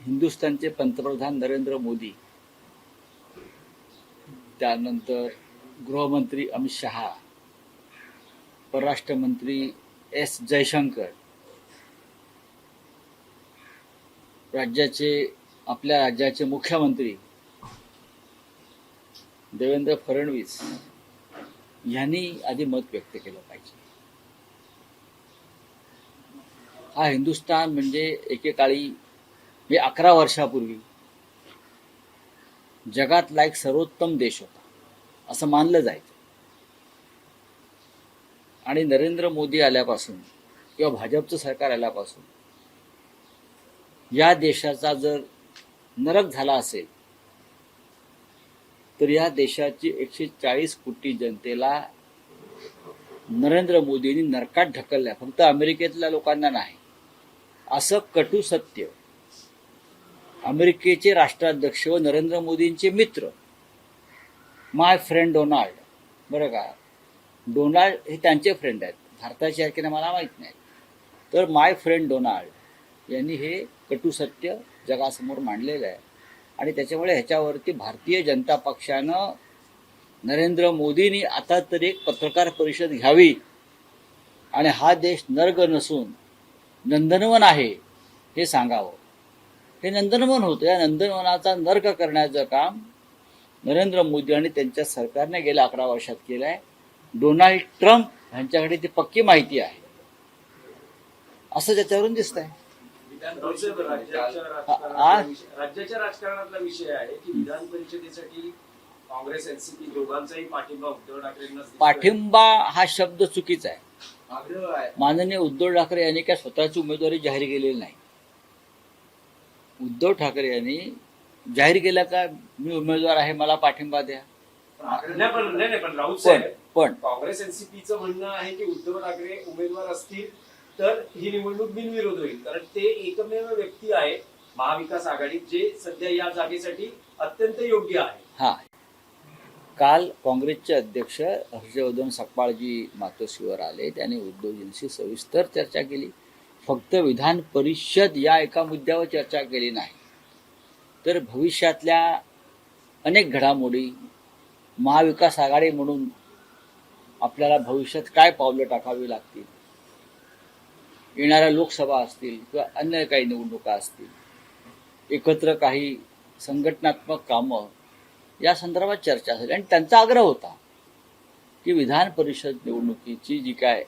हिंदुस्थानचे पंतप्रधान नरेंद्र मोदी, त्यानंतर गृहमंत्री अमित शहा, परराष्ट्र मंत्री एस जयशंकर, आपल्या राज्याचे मुख्यमंत्री देवेंद्र फडणवीस यांनी आधी मत व्यक्त केलं पाहिजे. हा हिंदुस्थान म्हणजे एकेकाळी 11 वर्षापूर्वी जगातला एक सर्वोत्तम देश होता असं मानलं जायचं. आणि नरेंद्र मोदी आल्यापासून किंवा भाजपचं सरकार आल्यापासून या देशाचा जर नरक झाला असेल तर या देशाची 140 कोटी जनतेला नरेंद्र मोदींनी नरकात ढकलल्या, फक्त अमेरिकेतल्या लोकांना नाही, असं कटू सत्य अमेरिकेचे राष्ट्राध्यक्ष व नरेंद्र मोदींचे मित्र माय फ्रेंड डोनाल्ड, बरं का, डोनाल्ड हे त्यांचे फ्रेंड आहेत, भारताचे आहेत की नाही मला माहीत नाही, तर माय फ्रेंड डोनाल्ड यांनी हे कटू सत्य जगासमोर मांडलेलं आहे. आणि त्याच्यामुळे ह्याच्यावरती भारतीय जनता पक्षानं नरेंद्र मोदींनी आता तरी एक पत्रकार परिषद घ्यावी आणि हा देश नर्क नसून नंदनवन आहे हे सांगावं. हे नंदनवन होतं, या नंदनवनाचा नर्क करण्याचं काम नरेंद्र मोदी आणि त्यांच्या सरकारने गेल्या 11 वर्षात केलं आहे. डोनाल्ड ट्रम्प यांच्याकडे ती पक्की माहिती आहे असं त्याच्यावरून दिसत आहे. राज्याच्या राजकारणातला विषय आहे की विधान परिषदेसाठी काँग्रेस एनसीपी दोघांचाही पाठिंबा उद्धव ठाकरेंना. पाठिंबा हा शब्द चुकीचा आहे. माननीय उद्धव ठाकरे यांनी काय स्वतःची उमेदवारी जाहीर केलेली नाही. उद्धव ठाकरे यांनी जाहीर केलं का मी उमेदवार आहे मला पाठिंबा द्या. पण राऊत साहेब, पण काँग्रेस एनसीपीचं म्हणणं आहे की उद्धव ठाकरे उमेदवार असतील तर ही निवडणूक बिनविरोध होईल, कारण ते एकमेव व्यक्ती आहे महाविकास आघाडीत जे सध्या या जागेसाठी अत्यंत योग्य आहे. हा, काल काँग्रेसचे अध्यक्ष हर्षवर्धन सपकाळजी मातोश्रीवर आले, त्यांनी उद्धवजींशी सविस्तर चर्चा केली. फक्त विधान परिषद या एका मुद्द्यावर चर्चा केली नाही, तर भविष्यातल्या अनेक घडामोडी, महाविकास आघाडी म्हणून आपल्याला भविष्यात काय पावलं टाकावी लागतील, येणाऱ्या लोकसभा असतील किंवा अन्य काही निवडणुका असतील, एकत्र काही संघटनात्मक कामं, या संदर्भात चर्चा झाली. आणि त्यांचा आग्रह होता की विधान परिषद निवडणुकीची जी काय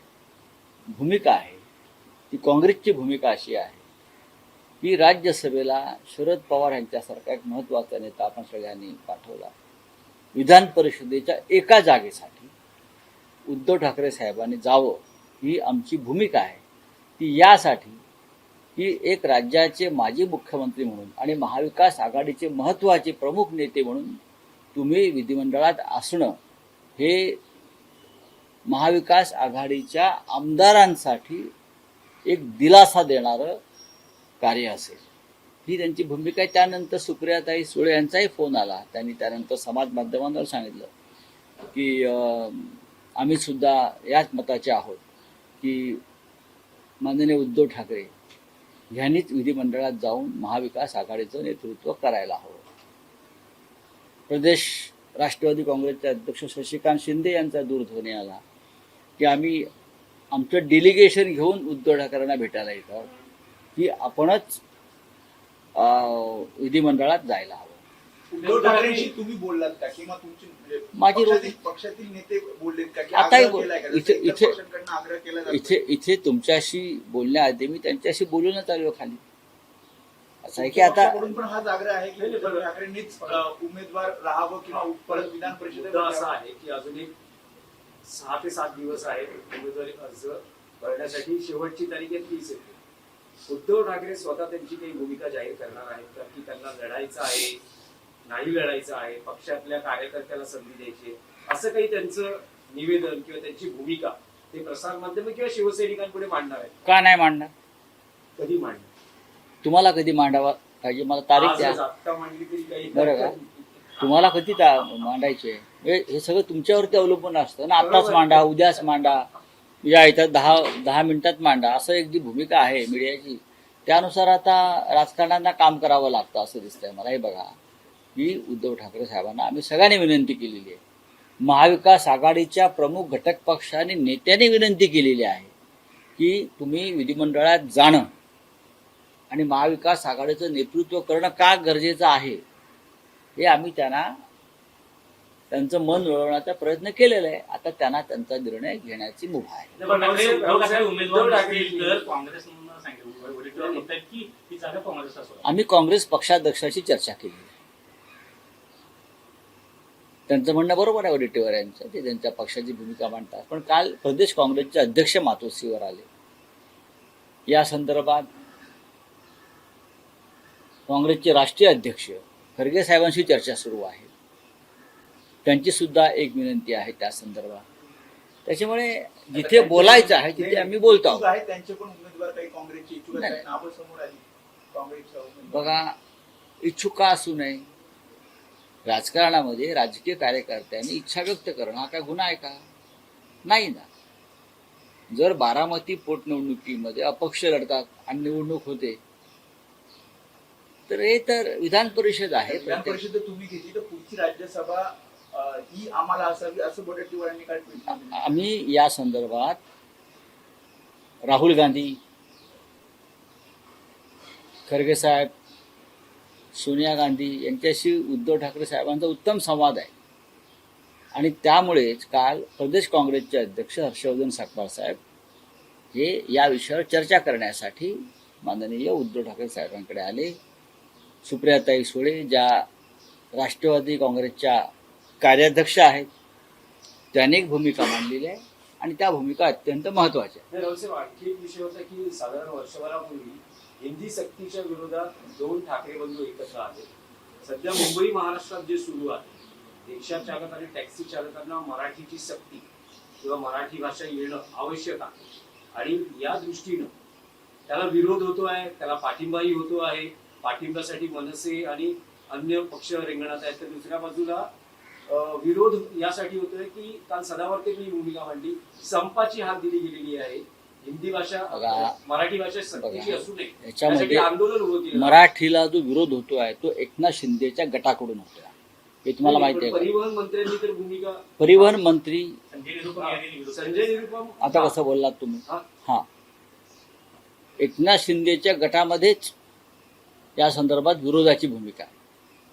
भूमिका आहे ती काँग्रेसची भूमिका अशी आहे की राज्यसभेला शरद पवार यांच्यासारखा एक महत्त्वाचा नेता आपण सगळ्यांनी पाठवला. विधान परिषदेच्या एका जागेसाठी उद्धव ठाकरे साहेबांनी जावं ही आमची भूमिका आहे. ती यासाठी की एक राज्याचे माजी मुख्यमंत्री म्हणून आणि महाविकास आघाडीचे महत्त्वाचे प्रमुख नेते म्हणून तुम्ही विधिमंडळात असणं हे महाविकास आघाडीच्या आमदारांसाठी एक दिलासा देणारं कार्य असेल, ही त्यांची भूमिका आहे. त्यानंतर सुप्रियाताई सुळे यांचाही फोन आला. त्यांनी त्यानंतर समाज माध्यमांवर सांगितलं की आम्ही सुद्धा याच मताचे आहोत की माननीय उद्धव ठाकरे यांनीच विधिमंडळात जाऊन महाविकास आघाडीचं नेतृत्व करायला हवं. प्रदेश राष्ट्रवादी काँग्रेसचे अध्यक्ष शशिकांत शिंदे यांचा दूरध्वनी आला की आम्ही आमचं डेलिगेशन घेऊन उद्धव ठाकरेंना भेटायला येतो की आपणच विधिमंडळात जायला हवं. उद्धव ठाकरेंशी तुम्ही बोललात का किंवा तुमचे माझी पक्षातील नेते बोललेत का की आता आग्रह केला इथे तुमच्याशी बोलण्याआधी मी त्यांच्याशी बोलूनच आलो खाली. असं आहे की आता पण हाच आग्रह आहे की उद्धव ठाकरेंनीच उमेदवार राहावं किंवा परत विधान परिषदेत असं आहे की अजून एक 6 ते 7 दिवस आहेत उमेदवारी अर्ज भरण्यासाठी. शेवटची तारीख आहे 30 एप्रिल. उद्धव ठाकरे स्वतः त्यांची काही भूमिका जाहीर करणार आहेत का की त्यांना लढायचं आहे, नाही लढायचं आहे, पक्षातल्या कार्यकर्त्याला संधी द्यायची, असं काही त्यांचं निवेदन किंवा त्यांची भूमिका ते प्रसार माध्यम किंवा शिवसैनिकांपुढे मांडणार आहेत का नाही मांडणार? कधी मांडणार? तुम्हाला कधी मांडावा पाहिजे मला तारीख द्या. आत्ता मांडली तरी काही बरं का, तुम्हाला कधी मांडायचे हे सगळं तुमच्यावरती अवलंबून असतं ना. आताच मांडा, उद्याच मांडा, या इथं 10 मिनिटात मांडा, असं एक जी भूमिका आहे मीडियाची त्यानुसार आता राजकारण्यांना काम करावं लागतं असं दिसतंय मला. हे बघा, की उद्धव ठाकरे साहेबांना आम्ही सगळ्यांनी विनंती केलेली आहे, महाविकास आघाडीच्या प्रमुख घटक पक्षांनी नेत्यांनी विनंती केलेली आहे की तुम्ही विधिमंडळात जाणं आणि महाविकास आघाडीचं नेतृत्व करणं का गरजेचं आहे हे आम्ही त्यांचं मन वळवण्याचा प्रयत्न केलेला आहे. आता त्यांना त्यांचा निर्णय घेण्याची मुभा आहे. उद्धव ठाकरे उमेदवार नसतील तर काँग्रेसनं सांगितलं, वडेट्टीवार म्हणतात की ही जागा काँग्रेसला सोडा. आम्ही काँग्रेस पक्षाध्यक्षाशी चर्चा केली आहे. त्यांचं म्हणणं बरोबर आहे वडेट्टीवार यांचं, ते त्यांच्या पक्षाची भूमिका मांडतात. पण काल प्रदेश काँग्रेसचे अध्यक्ष मातोश्रीवर आले. या संदर्भात काँग्रेसचे राष्ट्रीय अध्यक्ष खरगे साहेबांशी चर्चा सुरू आहे. त्यांची सुद्धा एक विनंती आहे त्या संदर्भात. त्याच्यामुळे जिथे बोलायचं आहे तिथे आम्ही बोलतो आहोत. इच्छुक आहेत, त्यांचे पण उमेदवार काही काँग्रेसचे इच्छुक आहेत, नावं समोर आली काँग्रेसच्या उमेदवार. बघा, इच्छुक का असू नये, राजकारणामध्ये राजकीय कार्यकर्त्यांनी इच्छा व्यक्त करणं हा काय गुन्हा आहे का? नाही ना. जर बारामती पोटनिवडणुकीमध्ये अपक्ष लढतात आणि निवडणूक होते तर हे तर विधान परिषद आहे. विधान परिषद तुम्ही घेतली तर पुढची राज्यसभा ही आम्हाला असावी असं वडेट्टीवारांनी काल ट्विट केलं. आम्ही या संदर्भात राहुल गांधी, खरगे साहेब, सोनिया गांधी यांच्याशी उद्धव ठाकरे साहेबांचा उत्तम संवाद आहे. आणि त्यामुळेच काल प्रदेश काँग्रेसचे अध्यक्ष हर्षवर्धन सकपाळ साहेब हे या विषयावर चर्चा करण्यासाठी माननीय उद्धव ठाकरे साहेबांकडे आले. सुप्रियाताई सुळे ज्या राष्ट्रवादी काँग्रेसच्या कार्याध्यक्ष आहेत त्यांनी एक भूमिका मांडलेली आहे आणि त्या भूमिका अत्यंत महत्त्वाच्या आहेत. रावसाहेब, आणखी एक विषय होता की साधारण वर्षभरापूर्वी हिंदी सक्तीच्या विरोधात दोन ठाकरे बंधू एकत्र आले. सध्या मुंबई महाराष्ट्रात जे सुरू आहे, रिक्षा चालक आणि टॅक्सी चालकांना मराठीची सक्ती किंवा मराठी भाषा येणं आवश्यक आहे आणि या दृष्टीनं त्याला विरोध होतो आहे, त्याला पाठिंबाही होतो आहे. पाठिंब्यासाठी मनसे आणि अन्य पक्ष रिंगणात आहेत, तर दुसऱ्या बाजूला विरोध यासाठी होतोय की काल सदावर्तेंनी भूमिका मांडली, संपाची हाक दिली गेलेली आहे. हिंदी भाषा मराठी भाषा सक्तीची असू नये यासाठी आंदोलन उभं केलं. मराठीला जो विरोध होतो आहे तो एकनाथ शिंदेच्या गटाकडून होतो आहे, हे तुम्हाला माहिती आहे. परिवहन मंत्र्यांनी तर भूमिका, परिवहन मंत्री संजय निरुपम, आता कसं बोललात तुम्ही? हा, एकनाथ शिंदेच्या गटामध्येच या संदर्भात विरोधाची भूमिका आहे.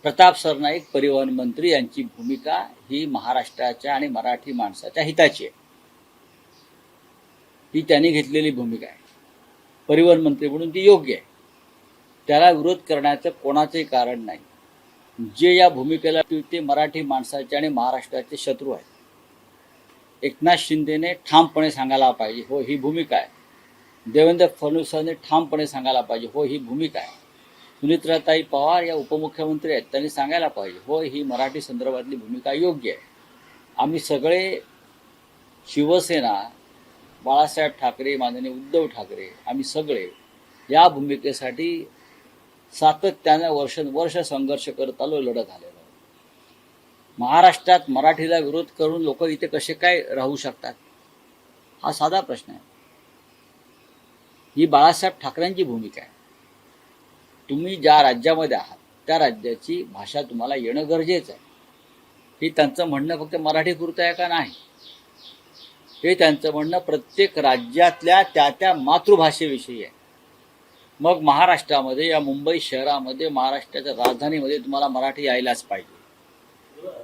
प्रताप सरनाईक परिवहन मंत्री यांची भूमिका ही महाराष्ट्राच्या आणि मराठी माणसाच्या हिताची आहे. ही त्यांनी घेतलेली भूमिका आहे. परिवहन मंत्री म्हणून ती योग्य आहे. त्याला विरोध करण्याचं कोणाचंही कारण नाही. जे या भूमिकेला ते मराठी माणसाचे आणि महाराष्ट्राचे शत्रू आहेत. एकनाथ शिंदेने ठामपणे सांगायला पाहिजे, हो ही भूमिका आहे. देवेंद्र फडणवीसांनी ठामपणे सांगायला पाहिजे, हो ही भूमिका आहे. सुनित्राताई पवार या उपमुख्यमंत्री आहेत, त्यांनी सांगायला पाहिजे, हो ही मराठी संदर्भातली भूमिका योग्य आहे. आम्ही सगळे शिवसेना, बाळासाहेब ठाकरे, माननीय उद्धव ठाकरे, आम्ही सगळे या भूमिकेसाठी सातत्यानं वर्ष संघर्ष करत आलो, लढत आलेलो. महाराष्ट्रात मराठीला विरोध करून लोक इथे कसे काय राहू शकतात हा साधा प्रश्न आहे. ही बाळासाहेब ठाकरेंची भूमिका आहे. तुम्ही ज्या राज्यामध्ये आहात त्या राज्याची भाषा तुम्हाला येणं गरजेचं आहे. हे त्यांचं म्हणणं फक्त मराठीपुरतं आहे का? नाही. हे त्यांचं म्हणणं प्रत्येक राज्यातल्या त्या मातृभाषेविषयी आहे. मग महाराष्ट्रामध्ये या मुंबई शहरामध्ये, महाराष्ट्राच्या राजधानीमध्ये तुम्हाला मराठी यायलाच पाहिजे.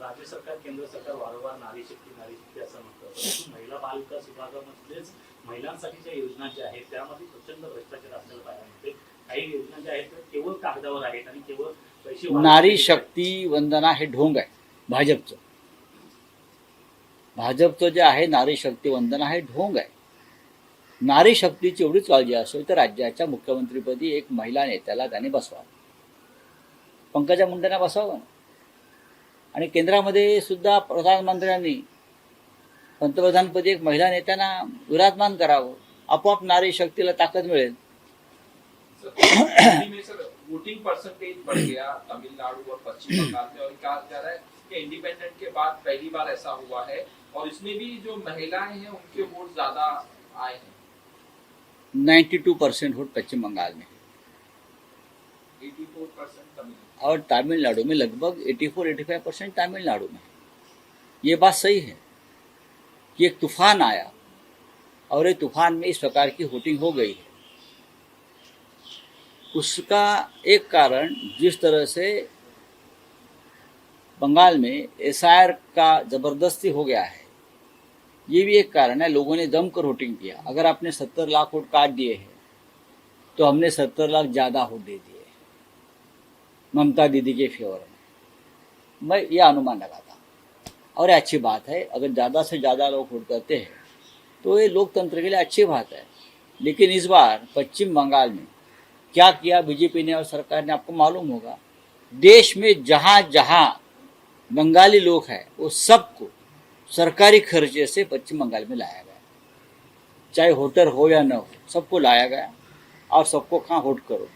राज्य सरकार, केंद्र सरकार वारंवार नारी शक्ती असं म्हणतं. महिला बालविकास विभागामध्येच महिलांसाठीच्या योजना ज्या आहेत त्यामध्ये प्रचंड भ्रष्टाचार असलेलं पाहायला मिळते. काही योजना ज्या आहेत त्या केवळ कागदावर आहेत आणि केवळ पैसे. नारी शक्ती वंदना हे ढोंग आहे भाजपचं. भाजपचं जे आहे नारी शक्ती वंदना हे ढोंग आहे. नारी शक्तीची एवढीच काळजी असेल तर राज्याच्या मुख्यमंत्रीपदी एक महिला नेत्याला त्याने बसवावं. पंकजा मुंडेंना बसवावं. आणि केंद्रामध्ये सुद्धा प्रधानमंत्र्यांनी पंतप्रधानपदी एक महिला नेत्यांना विराजमान करावं. आपोआप नारी शक्तीला ताकद मिळेल. वोटिंग परसेंटेज बढ़ गया तमिलनाडु और पश्चिम बंगाल में, और कहा जा रहा है कि इंडिपेंडेंट के बाद पहली बार ऐसा हुआ है, और इसमें भी जो महिलाएं हैं उनके वोट ज्यादा आए हैं. 92% वोट पश्चिम बंगाल में. 84% तमिल। और तमिलनाडु में लगभग 84-85% तमिलनाडु में है। ये बात सही है कि एक तूफान आया और ये तूफान में इस प्रकार की वोटिंग हो गई है। उसका एक कारण जिस तरह से बंगाल में एसआईआर का जबरदस्ती हो गया है, ये भी एक कारण है। लोगों ने जमकर वोटिंग किया। अगर आपने 70 लाख वोट काट दिए हैं तो हमने 70 लाख ज़्यादा वोट दे दिए ममता दीदी के फेवर में। मैं ये अनुमान लगाता और ये अच्छी बात है। अगर ज़्यादा से ज़्यादा लोग वोट करते हैं तो ये लोकतंत्र के लिए अच्छी बात है। लेकिन इस बार पश्चिम बंगाल में क्या किया बीजेपी ने और सरकार ने, आपको मालूम होगा। देश में जहाँ जहाँ बंगाली लोग हैं वो सबको सरकारी खर्चे से पश्चिम बंगाल में लाया गया, चाहे वोटर हो या न हो, सबको लाया गया और सबको कहाँ वोट करो।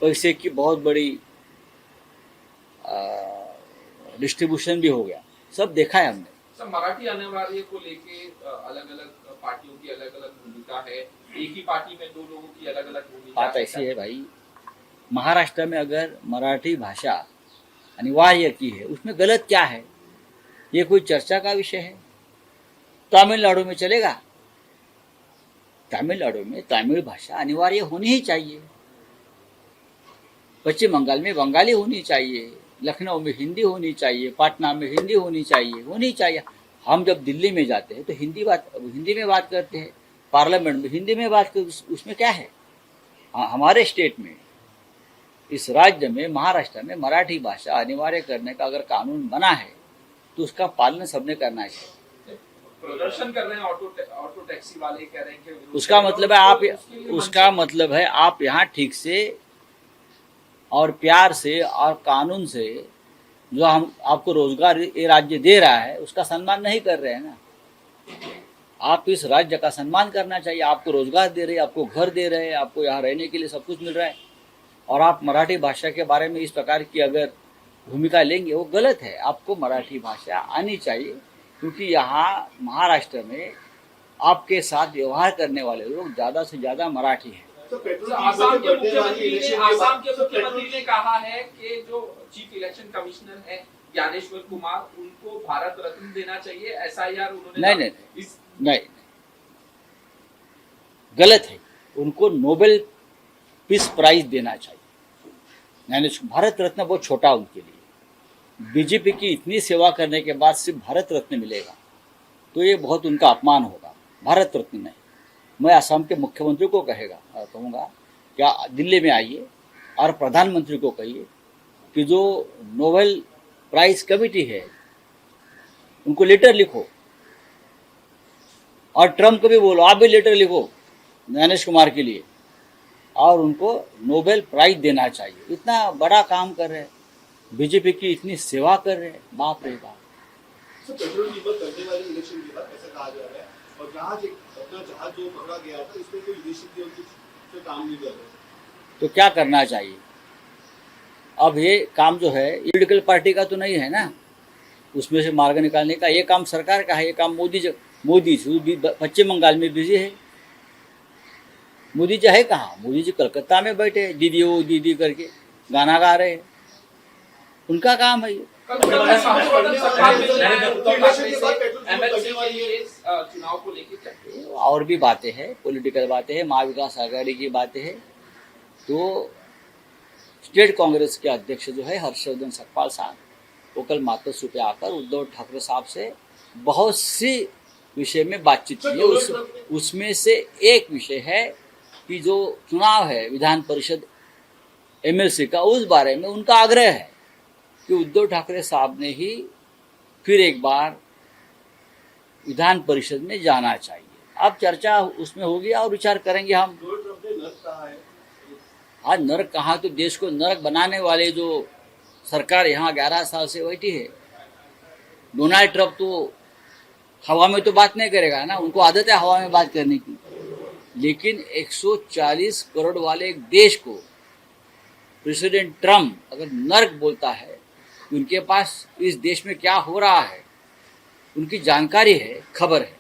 पैसे की बहुत बड़ी डिस्ट्रीब्यूशन भी हो गया, सब देखा है हमने। सर, मराठी अनिवार्य को लेके अलग अलग पार्टियों की अलग अलग भूमिका है। एक ही पार्टी में दो लोगों की अलग अलग भूमिका बात ऐसी है भाई, महाराष्ट्र में अगर मराठी भाषा अनिवार्य की है उसमें गलत क्या है? ये कोई चर्चा का विषय है? तमिलनाडु में चलेगा? तमिलनाडु में तमिल भाषा अनिवार्य होनी ही चाहिए। पश्चिम बंगाल में बंगाली होनी चाहिए, लखनऊ में हिंदी होनी चाहिए, पटना में हिंदी होनी चाहिए। हम जब दिल्ली में जाते हैं तो हिंदी में बात करते हैं, पार्लियामेंट में हिंदी में बात करते, उसमें क्या है? हमारे स्टेट में, इस राज्य में, महाराष्ट्र में मराठी भाषा अनिवार्य करने का अगर कानून बना है तो उसका पालन सबने करना चाहिए। प्रदर्शन कर रहे हैं ऑटो टैक्सी वाले, कह रहे हैं कि उसका मतलब है आप यहाँ ठीक से और प्यार से और कानून से जो हम आपको रोजगार ये राज्य दे रहा है उसका सम्मान नहीं कर रहे हैं ना। आप इस राज्य का सम्मान करना चाहिए। आपको रोजगार दे रहे हैं, आपको घर दे रहे हैं, आपको यहाँ रहने के लिए सब कुछ मिल रहा है, और आप मराठी भाषा के बारे में इस प्रकार की अगर भूमिका लेंगे वो गलत है। आपको मराठी भाषा आनी चाहिए, क्योंकि यहाँ महाराष्ट्र में आपके साथ व्यवहार करने वाले लोग ज़्यादा से ज़्यादा मराठी हैं। आसाम के मुख्यमंत्री ने कहा है कि जो चीफ इलेक्शन कमिश्नर है ज्ञानेश्वर कुमार, उनको भारत रत्न देना चाहिए। एसआईआर उन्होंने नहीं, गलत है। उनको नोबेल पीस प्राइज देना चाहिए। भारत रत्न बहुत छोटा उनके लिए। बीजेपी की इतनी सेवा करने के बाद सिर्फ भारत रत्न मिलेगा तो ये बहुत उनका अपमान होगा। भारत रत्न नहीं। मैं असम के मुख्यमंत्री को कहूँगा क्या दिल्ली में आइए और प्रधानमंत्री को कहिए कि जो नोबेल प्राइज कमेटी है उनको लेटर लिखो, और ट्रम्प को भी बोलो आप भी लेटर लिखो ज्ञानेश कुमार के लिए, और उनको नोबेल प्राइज देना चाहिए। इतना बड़ा काम कर रहे हैं, बीजेपी की इतनी सेवा कर रहे हैं, बाप रे बाप। पेट्रोल कीमत करने वाले इलेक्शन के बाद ऐसा कहा जा रहा है, और जहाज जो पकड़ा गया था इसमें कोई विदेशी से काम नहीं कर रहे, तो क्या करना चाहिए? अब ये काम जो है पॉलिटिकल पार्टी का तो नहीं है ना, उसमें से मार्ग निकालने का। ये काम सरकार का है। ये काम मोदी पश्चिम बंगाल में बिजी है। मोदी जी है कहाँ? मोदी जी कलकत्ता में बैठे दीदी वो दीदी करके गाना गा रहे हैं। उनका काम है ये। चुनाव को लेकर और भी बातें हैं, पॉलिटिकल बातें हैं, महाविकास आघाड़ी की बातें हैं। तो स्टेट कांग्रेस के अध्यक्ष जो है हर्षवर्धन सकपाल साहब, वो कल मातोश्री पे आकर उद्धव ठाकरे साहब से बहुत सी विषय में बातचीत की। उसमें से एक विषय है कि जो चुनाव है विधान परिषद एमएलसी का, उस बारे में उनका आग्रह है कि उद्धव ठाकरे साहब ने ही फिर एक बार विधान परिषद में जाना चाहिए। अब चर्चा उसमें होगी और विचार करेंगे हम। आज नरक कहाँ, तो देश को नरक बनाने वाले जो सरकार यहाँ 11 साल से बैठी है, डोनाल्ड ट्रम्प तो हवा में तो बात नहीं करेगा ना, उनको आदत है हवा में बात करने की। लेकिन 140 करोड़ वाले एक देश को प्रेसिडेंट ट्रम्प अगर नर्क बोलता है, उनके पास इस देश में क्या हो रहा है उनकी जानकारी है, खबर है।